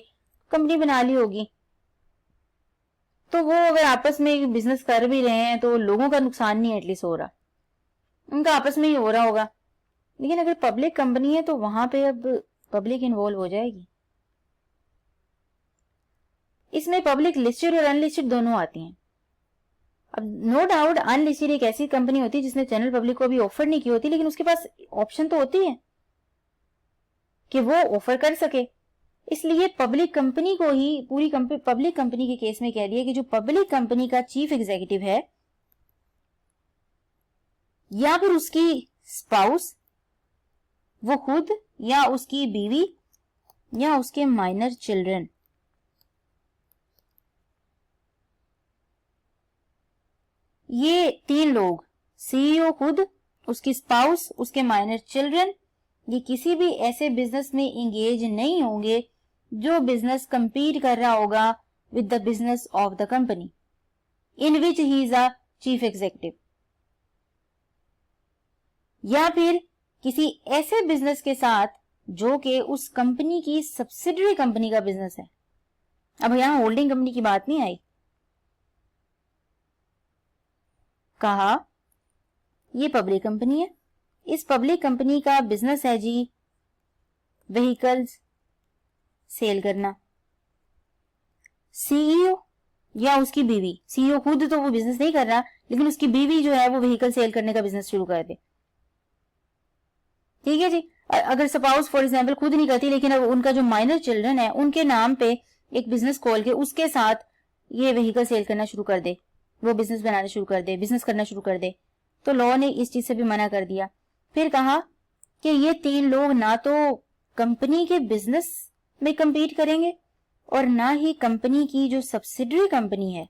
कंपनी बना ली होगी, तो वो अगर आपस में बिजनेस कर भी रहे हैं तो लोगों का नुकसान नहीं एटलीस्ट हो रहा, उनका आपस में ही हो रहा होगा। लेकिन अगर पब्लिक कंपनी है तो वहां पे अब पब्लिक इन्वॉल्व हो जाएगी। इसमें पब्लिक लिस्टेड और अनलिस्टेड दोनों आती हैं। अब नो डाउट अनलिस्टेड एक ऐसी कंपनी होती है जिसने जनरल पब्लिक को अभी ऑफर नहीं की होती, लेकिन उसके पास ऑप्शन तो होती है कि वो ऑफर कर सके। इसलिए पब्लिक कंपनी को ही पूरी पब्लिक कंपनी के केस में कह दिया कि जो पब्लिक कंपनी का चीफ एग्जीक्यूटिव है या फिर उसकी स्पाउस, वो खुद या उसकी बीवी या उसके माइनर चिल्ड्रन, ये तीन लोग, सीईओ खुद, उसकी स्पाउस, उसके माइनर चिल्ड्रन, ये किसी भी ऐसे बिजनेस में इंगेज नहीं होंगे जो बिजनेस कंपीट कर रहा होगा with the business of the company in which he is a chief executive, या फिर किसी ऐसे बिजनेस के साथ जो कि उस कंपनी की सब्सिडरी कंपनी का बिजनेस है। अब यहां होल्डिंग कंपनी की बात नहीं आई। कहा ये पब्लिक कंपनी है, इस पब्लिक कंपनी का बिजनेस है जी व्हीकल्स सेल करना। सीईओ या उसकी बीवी, सीईओ खुद तो वो बिजनेस नहीं कर रहा, लेकिन उसकी बीवी जो है वो व्हीकल सेल करने का बिजनेस शुरू कर दे। ठीक है जी। अगर सपोज फॉर एग्जांपल खुद नहीं करती, लेकिन अब उनका जो माइनर चिल्ड्रन है उनके नाम पे एक बिजनेस खोल के उसके साथ ये व्हीकल सेल करना शुरू कर दे, वो बिजनेस बनाना शुरू कर दे, बिजनेस करना शुरू कर दे, तो लॉ ने इस चीज से भी मना कर दिया। फिर कहा कि ये तीन लोग ना तो कंपनी के बिजनेस में compete करेंगे और ना ही कंपनी की जो सब्सिडरी कंपनी है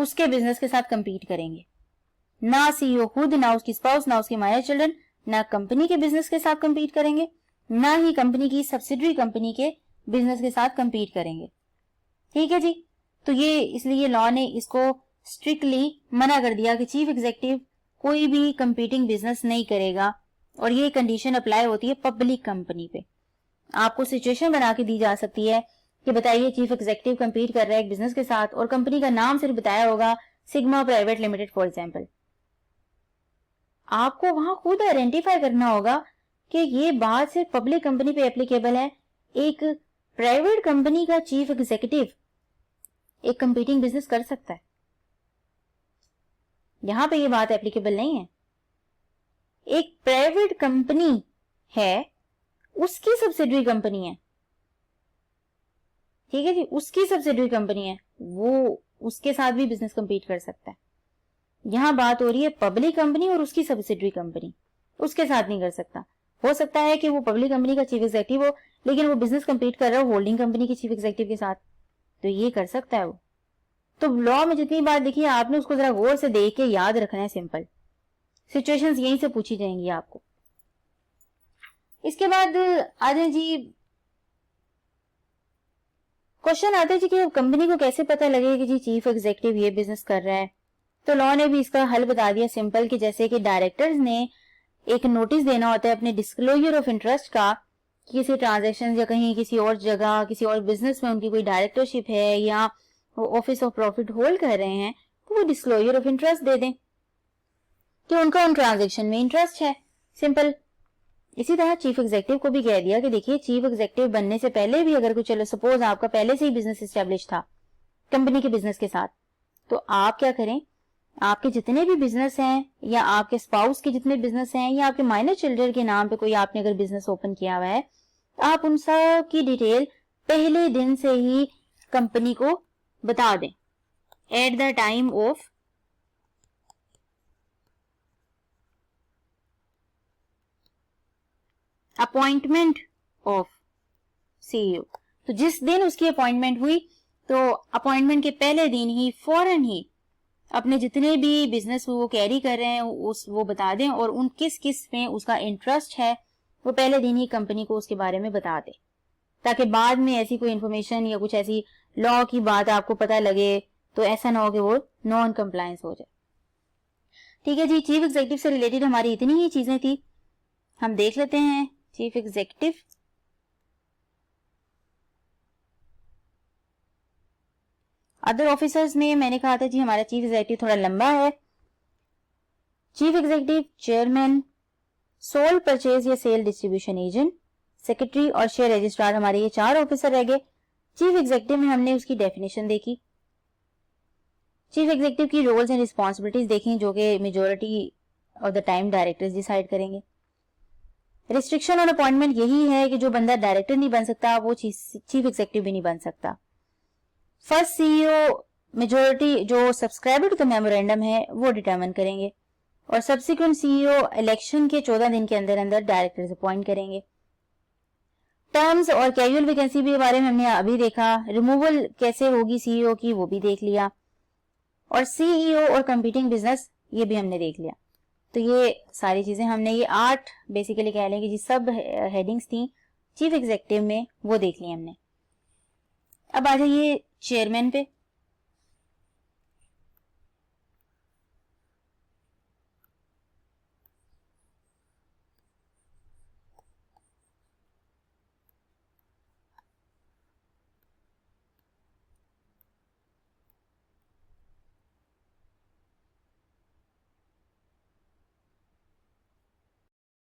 उसके बिजनेस के साथ कंपीट करेंगे। ना सीईओ खुद, ना उसकी स्पाउस, ना उसके माइनर चिल्ड्रन, ना कंपनी के बिजनेस के साथ कंपीट करेंगे, ना ही कंपनी की सब्सिडरी कंपनी के बिजनेस के साथ कंपीट करेंगे। ठीक है जी। तो ये इसलिए लॉ ने इसको स्ट्रिक्टली मना कर दिया कि चीफ एग्जीक्यूटिव कोई भी कंपीटिंग बिजनेस नहीं करेगा, और ये कंडीशन अप्लाई होती है पब्लिक कंपनी पे। आपको सिचुएशन बना के दी जा सकती है कि बताइए चीफ एग्जीक्यूटिव कंपीट कर रहा है एक बिजनेस के साथ और कंपनी का नाम सिर्फ बताया होगा sigma private limited for example. आपको वहां खुद आइडेंटिफाई करना होगा कि ये बात सिर्फ पब्लिक कंपनी पे एप्लीकेबल है। एक प्राइवेट कंपनी का चीफ एग्जीक्यूटिव एक कंपीटिंग बिजनेस कर सकता है, यहां पे ये बात एप्लीकेबल नहीं है। एक प्राइवेट कंपनी है, उसकी सब्सिडरी कंपनी है, ठीक है जी, उसकी सब्सिडरी कंपनी है, वो उसके साथ भी बिजनेस कंपीट कर सकता है। यहां बात हो रही है पब्लिक कंपनी और उसकी सब्सिडरी कंपनी, उसके साथ नहीं कर सकता। हो सकता है कि वो पब्लिक कंपनी का चीफ एग्जीक्यूटिव हो, लेकिन वो बिजनेस कंपीट कर रहा हो होल्डिंग कंपनी के चीफ एग्जीक्यूटिव के साथ, तो ये कर सकता है वो। तो लॉ में जितनी बात देखी है आपने उसको जरा गौर से देख के याद रखना है। सिंपल सिचुएशंस यहीं से पूछी जाएंगी आपको। इसके बाद आ जाए जी, क्वेश्चन आते हैं जी कि कंपनी को कैसे पता लगे कि जी चीफ एग्जीक्यूटिव ये बिजनेस कर रहा है। तो लॉ ने भी इसका हल बता दिया सिंपल, कि जैसे कि डायरेक्टर्स ने एक नोटिस देना होता है अपने डिस्क्लोजर ऑफ इंटरेस्ट का, किसी ट्रांजैक्शन या कहीं किसी और जगह किसी और बिजनेस में उनकी कोई डायरेक्टरशिप है या वो ऑफिस ऑफ प्रॉफिट होल्ड कर रहे हैं, तो वो डिस्क्लोजर ऑफ इंटरेस्ट दे दें कि उनका उन ट्रांजैक्शन में इंटरेस्ट है। सिंपल। इसी तरह चीफ एग्जीक्यूटिव को भी कह दिया कि देखिए चीफ एग्जीक्यूटिव बनने से पहले भी अगर कुछ, चलो सपोज आपका पहले से ही बिजनेस एस्टेब्लिश था कंपनी के बिजनेस के साथ, तो आप क्या करें, आपके जितने भी बिजनेस हैं या आपके स्पाउस के जितने बिजनेस हैं या आपके माइनर चिल्ड्रन के नाम पे कोई आपने अगर बिजनेस ओपन किया हुआ है, आप उन सब की डिटेल पहले दिन से ही कंपनी को बता दें at the time of appointment of CEO. तो जिस दिन उसकी अपॉइंटमेंट हुई, तो अपॉइंटमेंट के पहले दिन ही फौरन ही अपने जितने भी बिजनेस वो कैरी कर रहे हैं वो बता दें, और उन किस किस में उसका इंटरेस्ट है वो पहले दिन ही कंपनी को उसके बारे में बता दें, ताकि बाद में ऐसी कोई इन्फॉर्मेशन या कुछ ऐसी लॉ की बात आपको पता लगे तो ऐसा ना हो कि वो नॉन कंप्लायंस हो जाए। ठीक है जी। चीफ एग्जीक्यूटिव से रिलेटेड हमारी इतनी ही चीजें थी, हम देख लेते हैं चीफ एग्जीक्यूटिव। अदर ऑफिसर्स में मैंने कहा था जी हमारा चीफ एग्जीक्यूटिव थोड़ा लंबा है। Chief executive, chairman, sole purchase या सेल डिस्ट्रीब्यूशन एजेंट, सेक्रेटरी और शेयर रजिस्ट्रार, हमारे ये 4 ऑफिसर रह गए। चीफ एग्जीक्यूटिव में हमने उसकी डेफिनेशन देखी, चीफ एग्जीक्यूटिव की रोल्स एंड रिस्पॉन्सिबिलिटीज देखी, जो कि majority of the time directors decide करेंगे। रिस्ट्रिक्शन ऑन अपॉइंटमेंट यही है कि जो बंदा डायरेक्टर नहीं बन सकता वो चीफ एग्जीक्यूटिव भी नहीं बन सकता। फर्स्ट सीईओ मेजोरिटी जो सब्सक्राइबर टू द मेमोरेंडम है वो डिटरमिन करेंगे, और सब्सिक्वेंट सीईओ इलेक्शन के 14 दिन के अंदर अंदर डायरेक्टर्स अपॉइंट करेंगे। टर्म्स और कैजुअल वैकेंसी के बारे में हमने अभी देखा, रिमूवल कैसे होगी सीईओ की वो भी देख लिया, और सीईओ और कंपीटिंग बिजनेस ये भी हमने देख लिया। तो ये सारी चीजें हमने, ये 8 बेसिकली कह लें कि जी सब हेडिंग्स थी चीफ एग्जीक्यूटिव में, वो देख ली हमने। अब आ जाइए चेयरमैन पे।